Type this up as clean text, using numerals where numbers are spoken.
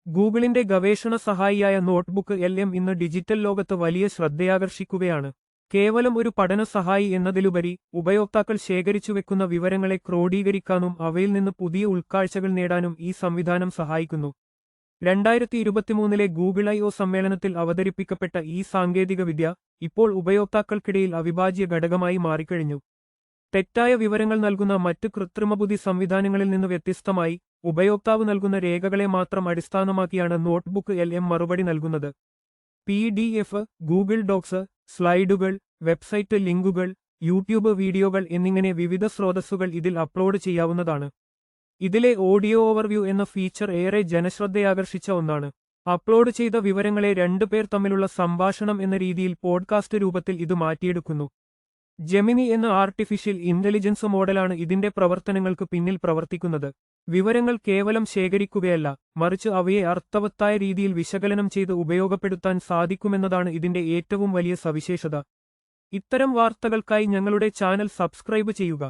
ഗൂഗിളിന്റെ ഗവേഷണ സഹായിയായ notebook LM ഇന്ന് ഡിജിറ്റൽ ലോകത്ത് വലിയ ശ്രദ്ധയാകർഷിക്കുകയാണ്. കേവലം ഒരു പഠന സഹായി എന്നതിലുപരി ഉപയോക്താക്കൾ ശേഖരിച്ചുവെക്കുന്ന വിവരങ്ങളെ ക്രോഡീകരിക്കാനും അവയിൽ നിന്ന് പുതിയ ഉൾക്കാഴ്ചകൾ നേടാനും ഈ സംവിധാനം സഹായിക്കുന്നു. 2023 ഗൂഗിൾ I/O സമ്മേളനത്തിൽ അവതരിപ്പിക്കപ്പെട്ട ഈ സാങ്കേതികവിദ്യ ഇപ്പോൾ ഉപയോക്താക്കൾക്കിടയിൽ അവിഭാജ്യ ഘടകമായി മാറിക്കഴിഞ്ഞു. തെറ്റായ വിവരങ്ങൾ നൽകുന്ന മറ്റ് കൃത്രിമബുദ്ധി സംവിധാനങ്ങളിൽ നിന്ന് വ്യത്യസ്തമായി ഉപയോക്താവ് നൽകുന്ന രേഖകളെ മാത്രം അടിസ്ഥാനമാക്കിയാണ് നോട്ട്ബുക്ക് LM മറുപടി നൽകുന്നത്. PDF, ഗൂഗിൾ ഡോക്സ്, സ്ലൈഡുകൾ, വെബ്സൈറ്റ് ലിങ്കുകൾ, യൂട്യൂബ് വീഡിയോകൾ എന്നിങ്ങനെ വിവിധ സ്രോതസ്സുകൾ ഇതിൽ അപ്ലോഡ് ചെയ്യാവുന്നതാണ്. ഇതിലെ ഓഡിയോ ഓവർവ്യൂ എന്ന ഫീച്ചർ ഏറെ ജനശ്രദ്ധയാകർഷിച്ച ഒന്നാണ്. അപ്ലോഡ് ചെയ്ത വിവരങ്ങളെ രണ്ടുപേർ തമ്മിലുള്ള സംഭാഷണം എന്ന രീതിയിൽ പോഡ്കാസ്റ്റ് രൂപത്തിൽ ഇത് മാറ്റിയെടുക്കുന്നു. ജെമിനി എന്ന ആർട്ടിഫിഷ്യൽ ഇന്റലിജൻസ് മോഡലാണ് ഇതിന്റെ പ്രവർത്തനങ്ങൾക്ക് പിന്നിൽ പ്രവർത്തിക്കുന്നത്. വിവരങ്ങൾ കേവലം ശേഖരിക്കുകയല്ല, മറിച്ച് അവയെ അർത്ഥവത്തായ രീതിയിൽ വിശകലനം ചെയ്ത് ഉപയോഗപ്പെടുത്താൻ സാധിക്കുമെന്നതാണ് ഇതിന്റെ ഏറ്റവും വലിയ സവിശേഷത. ഇത്തരം വാർത്തകൾക്കായി ഞങ്ങളുടെ ചാനൽ സബ്സ്ക്രൈബ് ചെയ്യുക.